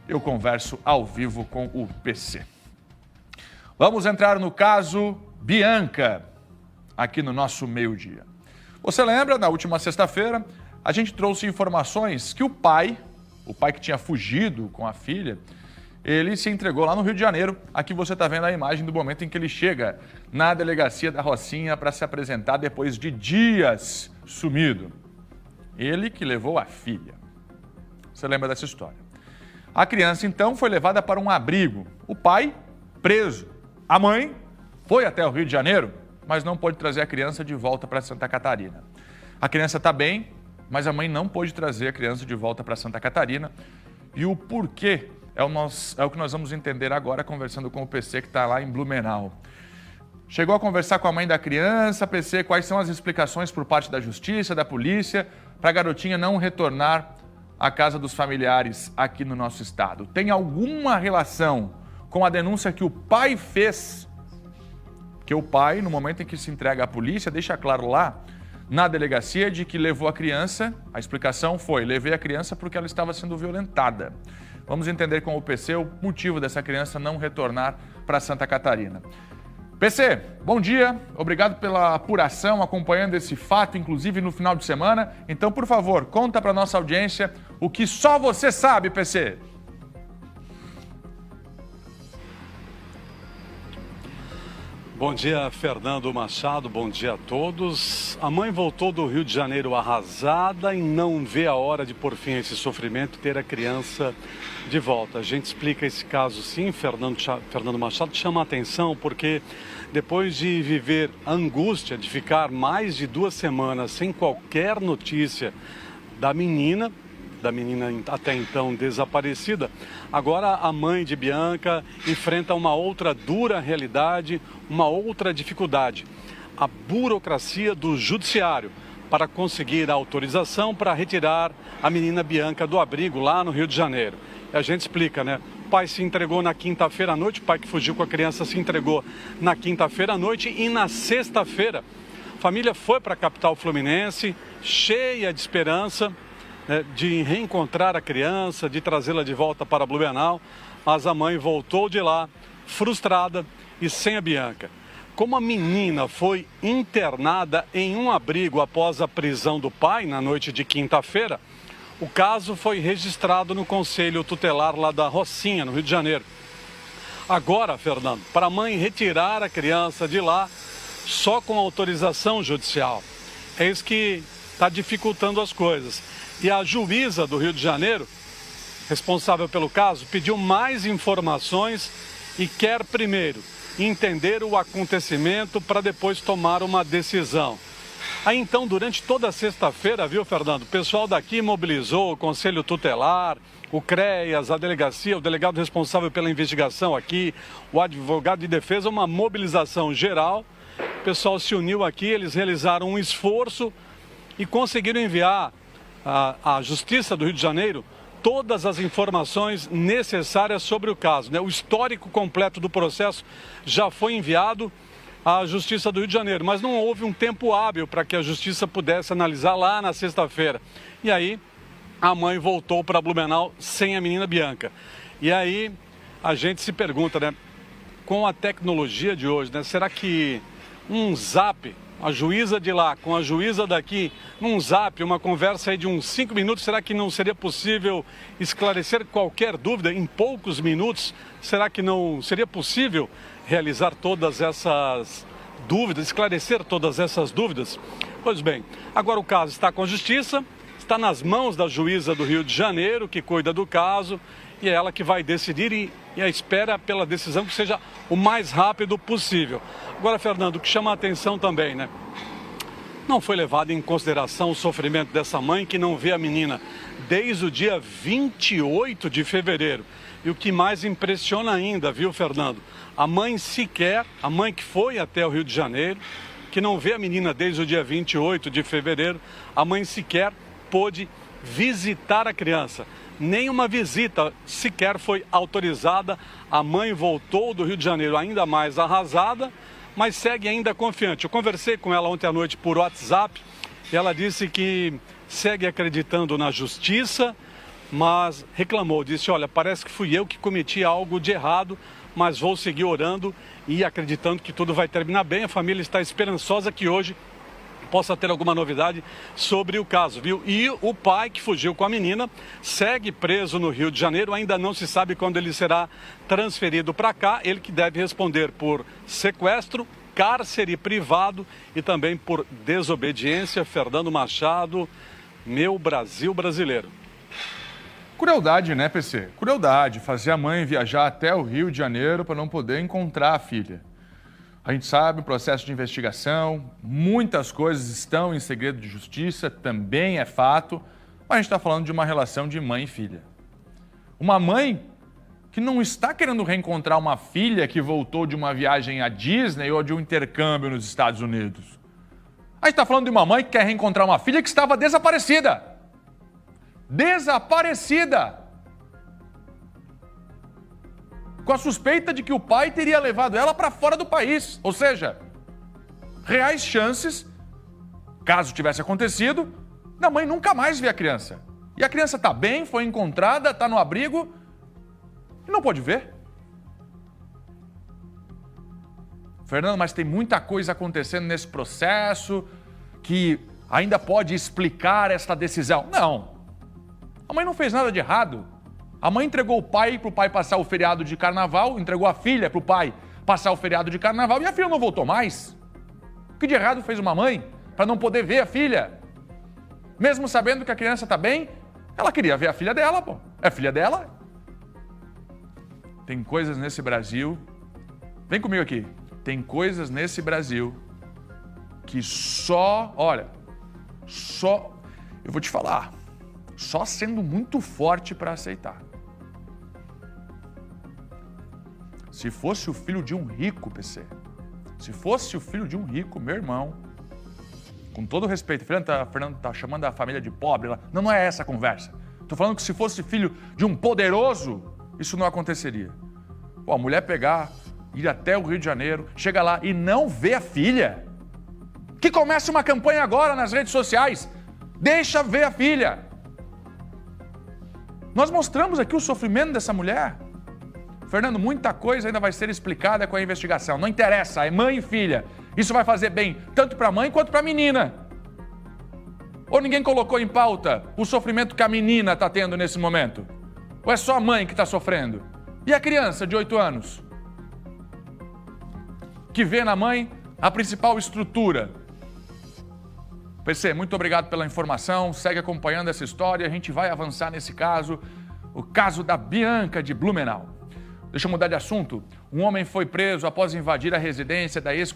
eu converso ao vivo com o PC. Vamos entrar no caso Bianca, aqui no nosso meio-dia. Você lembra, na última sexta-feira, a gente trouxe informações que o pai que tinha fugido com a filha, ele se entregou lá no Rio de Janeiro. Aqui você está vendo a imagem do momento em que ele chega na delegacia da Rocinha para se apresentar depois de dias sumido. Ele que levou a filha. Você lembra dessa história? A criança, então, foi levada para um abrigo. O pai, preso. A mãe foi até o Rio de Janeiro, mas não pôde trazer a criança de volta para Santa Catarina. A criança está bem, mas a mãe não pôde trazer a criança de volta para Santa Catarina. E o porquê é o que nós vamos entender agora, conversando com o PC, que está lá em Blumenau. Chegou a conversar com a mãe da criança. PC, quais são as explicações por parte da justiça, da polícia, para a garotinha não retornar à casa dos familiares aqui no nosso estado? Tem alguma relação com a denúncia que o pai fez? Que o pai, no momento em que se entrega à polícia, deixa claro lá na delegacia de que levou a criança. A explicação foi: levei a criança porque ela estava sendo violentada. Vamos entender com o PC o motivo dessa criança não retornar para Santa Catarina. PC, bom dia, obrigado pela apuração, acompanhando esse fato, inclusive no final de semana. Então, por favor, conta para a nossa audiência o que só você sabe, PC. Bom dia, Fernando Machado, bom dia a todos. A mãe voltou do Rio de Janeiro arrasada e não vê a hora de pôr fim a esse sofrimento e ter a criança de volta. A gente explica esse caso sim, Fernando Machado, chama a atenção porque depois de viver a angústia de ficar mais de 2 semanas sem qualquer notícia da menina até então desaparecida, agora a mãe de Bianca enfrenta uma outra dura realidade, uma outra dificuldade: a burocracia do judiciário para conseguir a autorização para retirar a menina Bianca do abrigo lá no Rio de Janeiro. E a gente explica, né? O pai se entregou na quinta-feira à noite, o pai que fugiu com a criança se entregou na quinta-feira à noite e na sexta-feira a família foi para a capital fluminense cheia de esperança, de reencontrar a criança, de trazê-la de volta para Blumenau, mas a mãe voltou de lá frustrada e sem a Bianca. Como a menina foi internada em um abrigo após a prisão do pai na noite de quinta-feira, o caso foi registrado no Conselho Tutelar lá da Rocinha, no Rio de Janeiro. Agora, Fernando, para a mãe retirar a criança de lá só com autorização judicial, é isso que está dificultando as coisas. E a juíza do Rio de Janeiro, responsável pelo caso, pediu mais informações e quer primeiro entender o acontecimento para depois tomar uma decisão. Aí então, durante toda a sexta-feira, viu, Fernando, o pessoal daqui mobilizou o Conselho Tutelar, o CREAS, a delegacia, o delegado responsável pela investigação aqui, o advogado de defesa, uma mobilização geral. O pessoal se uniu aqui, eles realizaram um esforço e conseguiram enviar à Justiça do Rio de Janeiro todas as informações necessárias sobre o caso, né? O histórico completo do processo já foi enviado à Justiça do Rio de Janeiro, mas não houve um tempo hábil para que a Justiça pudesse analisar lá na sexta-feira. E aí a mãe voltou para Blumenau sem a menina Bianca. E aí a gente se pergunta, né? Com a tecnologia de hoje, né? Será que um zap, a juíza de lá com a juíza daqui, num zap, uma conversa aí de uns 5 minutos, será que não seria possível esclarecer qualquer dúvida em poucos minutos? Será que não seria possível realizar todas essas dúvidas, esclarecer todas essas dúvidas? Pois bem, agora o caso está com a Justiça, está nas mãos da juíza do Rio de Janeiro, que cuida do caso, e é ela que vai decidir e a espera pela decisão que seja o mais rápido possível. Agora, Fernando, o que chama a atenção também, né? Não foi levado em consideração o sofrimento dessa mãe que não vê a menina desde o dia 28 de fevereiro. E o que mais impressiona ainda, viu, Fernando? A mãe que foi até o Rio de Janeiro, que não vê a menina desde o dia 28 de fevereiro, a mãe sequer pôde visitar a criança. Nenhuma visita sequer foi autorizada. A mãe voltou do Rio de Janeiro ainda mais arrasada, mas segue ainda confiante. Eu conversei com ela ontem à noite por WhatsApp e ela disse que segue acreditando na justiça, mas reclamou, disse, olha, parece que fui eu que cometi algo de errado, mas vou seguir orando e acreditando que tudo vai terminar bem. A família está esperançosa que hoje possa ter alguma novidade sobre o caso, viu? E o pai que fugiu com a menina segue preso no Rio de Janeiro, ainda não se sabe quando ele será transferido para cá, ele que deve responder por sequestro, cárcere privado e também por desobediência. Fernando Machado, meu Brasil brasileiro. Crueldade, né, PC? Crueldade, fazer a mãe viajar até o Rio de Janeiro para não poder encontrar a filha. A gente sabe o processo de investigação, muitas coisas estão em segredo de justiça, também é fato, mas a gente está falando de uma relação de mãe e filha. Uma mãe que não está querendo reencontrar uma filha que voltou de uma viagem à Disney ou de um intercâmbio nos Estados Unidos. A gente está falando de uma mãe que quer reencontrar uma filha que estava desaparecida. Desaparecida! Com a suspeita de que o pai teria levado ela para fora do país. Ou seja, reais chances, caso tivesse acontecido, da mãe nunca mais ver a criança. E a criança está bem, foi encontrada, está no abrigo e não pode ver. Fernando, mas tem muita coisa acontecendo nesse processo que ainda pode explicar esta decisão. Não. A mãe não fez nada de errado. A mãe entregou o pai para o pai passar o feriado de carnaval, entregou a filha para o pai passar o feriado de carnaval e a filha não voltou mais. O que de errado fez uma mãe para não poder ver a filha? Mesmo sabendo que a criança está bem, ela queria ver a filha dela, pô. É filha dela. Tem coisas nesse Brasil... Vem comigo aqui. Tem coisas nesse Brasil que só... Olha, só... Eu vou te falar. Só sendo muito forte para aceitar. Se fosse o filho de um rico, PC, se fosse o filho de um rico, meu irmão, com todo respeito, Fernando tá chamando a família de pobre lá. Não é essa a conversa. Tô falando que se fosse filho de um poderoso, isso não aconteceria. Pô, a mulher pegar, ir até o Rio de Janeiro, chega lá e não vê a filha. Que comece uma campanha agora nas redes sociais. Deixa ver a filha. Nós mostramos aqui o sofrimento dessa mulher. Fernando, muita coisa ainda vai ser explicada com a investigação. Não interessa, é mãe e filha. Isso vai fazer bem tanto para a mãe quanto para a menina. Ou ninguém colocou em pauta o sofrimento que a menina está tendo nesse momento? Ou é só a mãe que está sofrendo? E a criança de 8 anos? Que vê na mãe a principal estrutura. PC, muito obrigado pela informação, segue acompanhando essa história, a gente vai avançar nesse caso, o caso da Bianca de Blumenau. Deixa eu mudar de assunto. Um homem foi preso após invadir a residência da ex